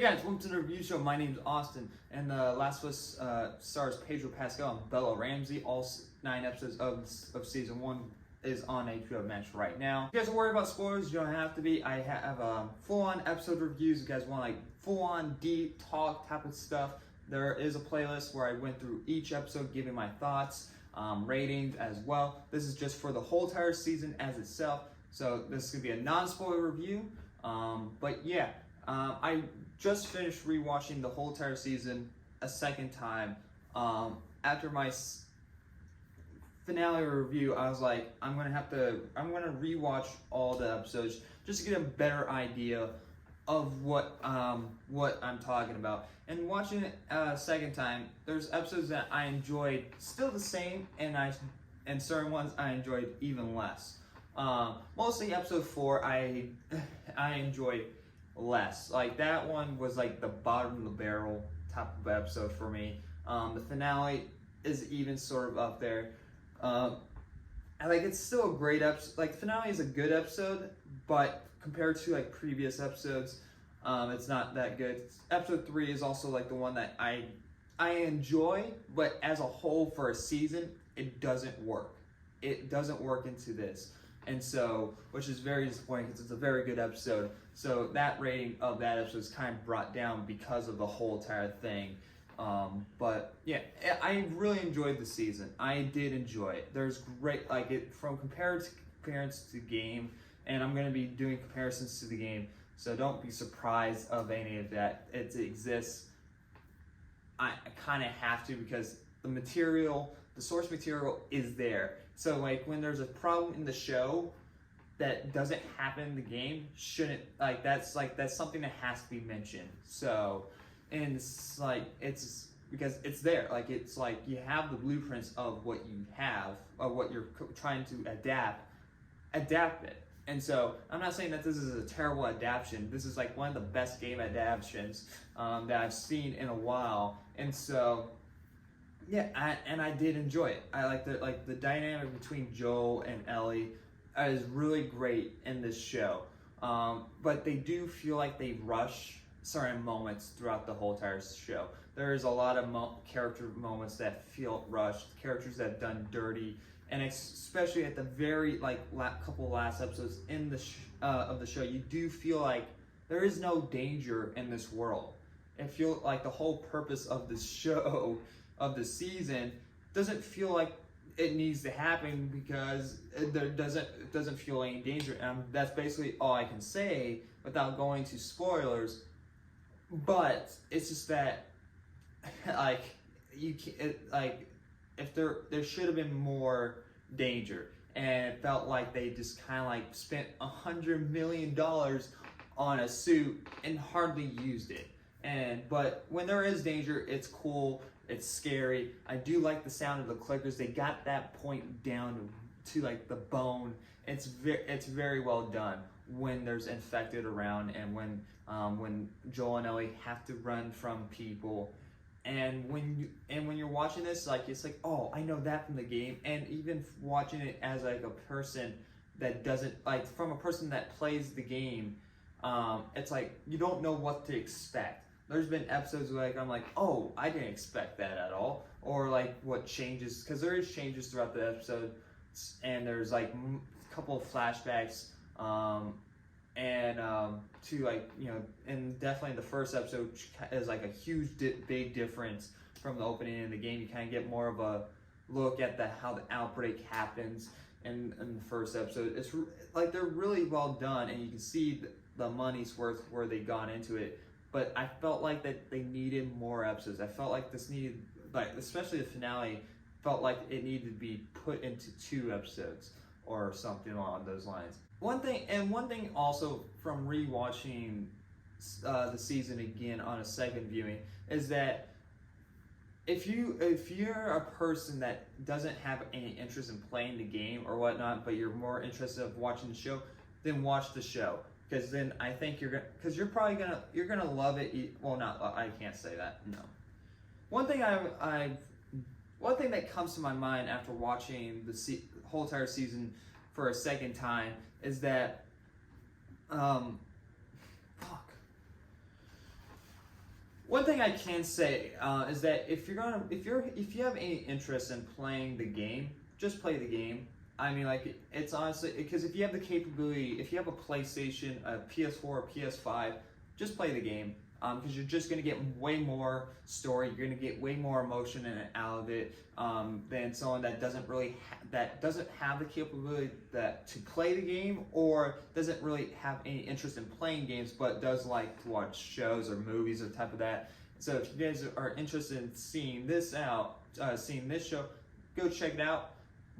guys, welcome to the review show. My name's Austin, and the Last of Us stars Pedro, Pascal, and Bella Ramsey. All 9 episodes of season 1 is on HBO Max right now. If you guys are worried about spoilers, you don't have to be. I have full-on episode reviews. If you guys want like full-on deep talk type of stuff, there is a playlist where I went through each episode, giving my thoughts, ratings as well. This is just for the whole entire season as itself, so this is gonna be a non-spoiler review. But yeah, I just finished rewatching the whole entire season a second time. After my finale review, I was like, I'm gonna rewatch all the episodes just to get a better idea of what I'm talking about. And watching it a second time, there's episodes that I enjoyed still the same, and certain ones I enjoyed even less. Mostly episode 4 I enjoyed less. Like that one was like the bottom of the barrel type of episode for me. The finale is even sort of up there. And like it's still a great episode. Like the finale is a good episode, but compared to like previous episodes, it's not that good. Episode 3 is also like the one that I enjoy, but as a whole for a season, it doesn't work. It doesn't work into this. And so, which is very disappointing because it's a very good episode. So that rating of that episode is kind of brought down because of the whole entire thing. But yeah, I really enjoyed the season. I did enjoy it. There's great, like it from comparisons to the game, and I'm going to be doing comparisons to the game. So don't be surprised of any of that. It exists. I kind of have to because the material, the source material is there. So like when there's a problem in the show that doesn't happen in the game, shouldn't that's something that has to be mentioned. So, and it's like it's because it's there. Like it's like you have the blueprints of what you have, of what you're trying to adapt it. And so I'm not saying that this is a terrible adaptation. This is like one of the best game adaptations that I've seen in a while. And so yeah, I did enjoy it. I like the dynamic between Joel and Ellie is really great in this show. But they do feel like they rush certain moments throughout the whole entire show. There is a lot of character moments that feel rushed, characters that have done dirty, and especially at the very couple last episodes in the of the show, you do feel like there is no danger in this world. It feels like the whole purpose of this show, of the season, doesn't feel like it needs to happen because there doesn't feel any danger. And that's basically all I can say without going to spoilers. But it's just that if there should have been more danger, and it felt like they just kind of like spent $100 million on a suit and hardly used it. But when there is danger, it's cool. It's scary. I do like the sound of the clickers. They got that point down to like the bone. It's very well done when there's infected around, and when Joel and Ellie have to run from people. And when you're watching this, like it's like, oh, I know that from the game. And even watching it as like a person that doesn't from a person that plays the game, it's like you don't know what to expect. There's been episodes where I'm like, oh, I didn't expect that at all, or like what changes, because there is changes throughout the episode, and there's like a couple of flashbacks, to and definitely the first episode is like a huge big difference from the opening in the game. You kind of get more of a look at how the outbreak happens in the first episode. It's like they're really well done, and you can see the money's worth where they gone into it. But I felt like that they needed more episodes. I felt like this needed, especially the finale, felt like it needed to be put into 2 episodes or something along those lines. One thing also from rewatching the season again on a second viewing is that if you're a person that doesn't have any interest in playing the game or whatnot, but you're more interested in watching the show, then watch the show. Because then I think you're gonna love it. Well, not I can't say that. No. One thing that comes to my mind after watching the whole entire season for a second time is that One thing I can say is that if you have any interest in playing the game, just play the game. I mean, like, it's honestly, because if you have the capability, if you have a PlayStation, a PS4, or PS5, just play the game. Because you're just going to get way more story, you're going to get way more emotion out of it than someone that doesn't really have the capability to play the game, or doesn't really have any interest in playing games but does like to watch shows or movies or type of that. So if you guys are interested in seeing this show, go check it out.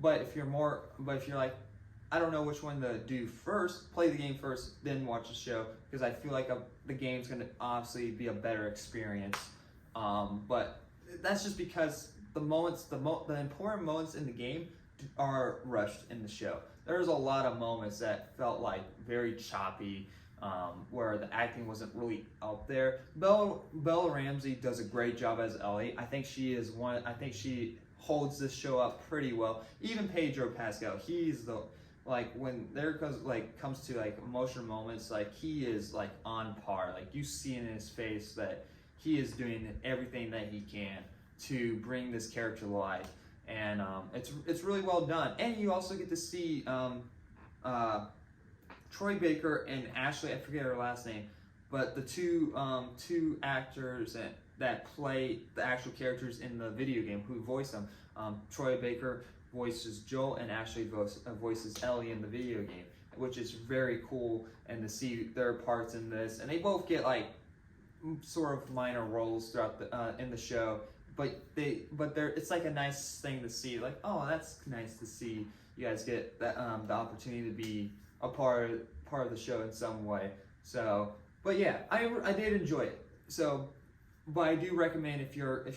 But if you're like, I don't know which one to do first, play the game first, then watch the show, because I feel like the game's going to obviously be a better experience. But that's just because the important moments in the game are rushed in the show. There's a lot of moments that felt like very choppy, where the acting wasn't really out there. Bella Ramsey does a great job as Ellie. I think she holds this show up pretty well. Even Pedro Pascal, he's when there comes to like emotional moments, like he is like on par. Like you see in his face that he is doing everything that he can to bring this character to life, and it's really well done. And you also get to see Troy Baker and Ashley, I forget her last name, but the two actors that play the actual characters in the video game who voice them. Troy Baker voices Joel, and Ashley voices Ellie in the video game, which is very cool, and to see their parts in this. And they both get like sort of minor roles throughout in the show, but it's like a nice thing to see. Like, oh, that's nice to see you guys get that the opportunity to be a part of the show in some way. So, but yeah, I did enjoy it. So, but I do recommend if you are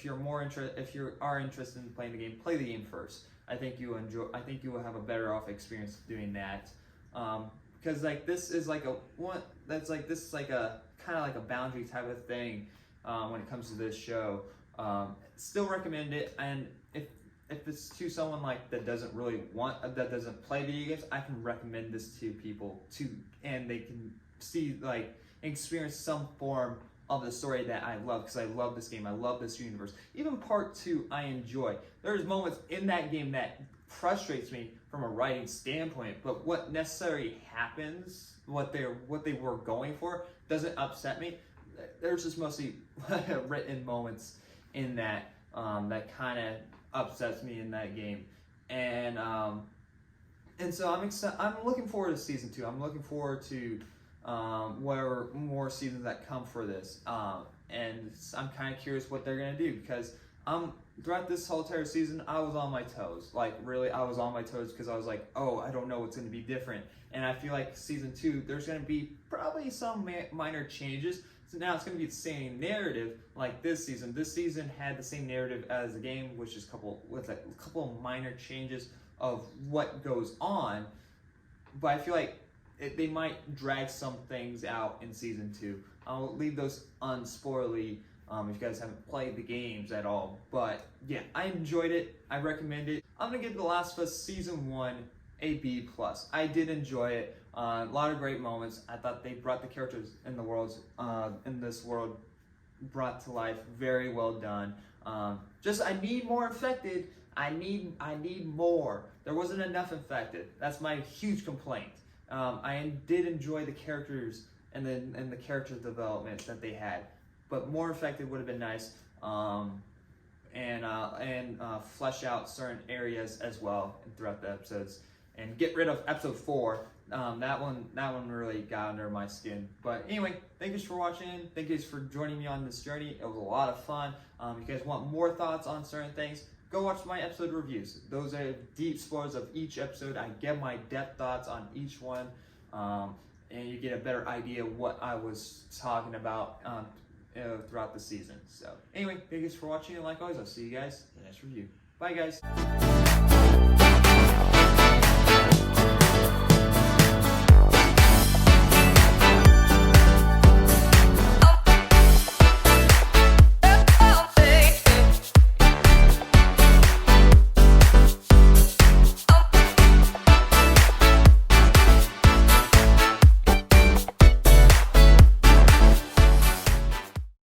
interested in playing the game, play the game first. I think you will have a better off experience doing that, because like this is like a kind of like a boundary type of thing when it comes to this show. Still recommend it, and if it's to someone like that doesn't play video games, I can recommend this to people too, and they can see experience some form of the story that I love, because I love this game, I love this universe. Even part 2 I enjoy. There's moments in that game that frustrates me from a writing standpoint, but what necessarily happens, what they were going for, doesn't upset me. There's just mostly written moments in that that kind of upsets me in that game, and so I'm looking forward to season 2. I'm looking forward to whatever more seasons that come for this, and I'm kind of curious what they're gonna do, because throughout this whole entire season I was on my toes. Like really, I was on my toes, because I was like, oh, I don't know what's gonna be different, and I feel like season 2 there's gonna be probably some minor changes. So now it's gonna be the same narrative like this season. This season had the same narrative as the game, which is a couple of minor changes of what goes on, but I feel like they might drag some things out in season 2. I'll leave those unspoilerly if you guys haven't played the games at all. But yeah, I enjoyed it. I recommend it. I'm gonna give The Last of Us Season 1 a B+. I did enjoy it. A lot of great moments. I thought they brought the characters in this world brought to life. Very well done. Just I need more infected. I need more. There wasn't enough infected. That's my huge complaint. I did enjoy the characters and the character development that they had, but more infected would have been nice. And flesh out certain areas as well throughout the episodes, and get rid of episode 4. That one really got under my skin. But anyway, thank you for watching. Thank you for joining me on this journey. It was a lot of fun. If you guys want more thoughts on certain things, go watch my episode reviews. Those are deep spoilers of each episode. I get my depth thoughts on each one, and you get a better idea of what I was talking about throughout the season. So anyway, thank you for watching, and like always, I'll see you guys in the next review. Bye guys.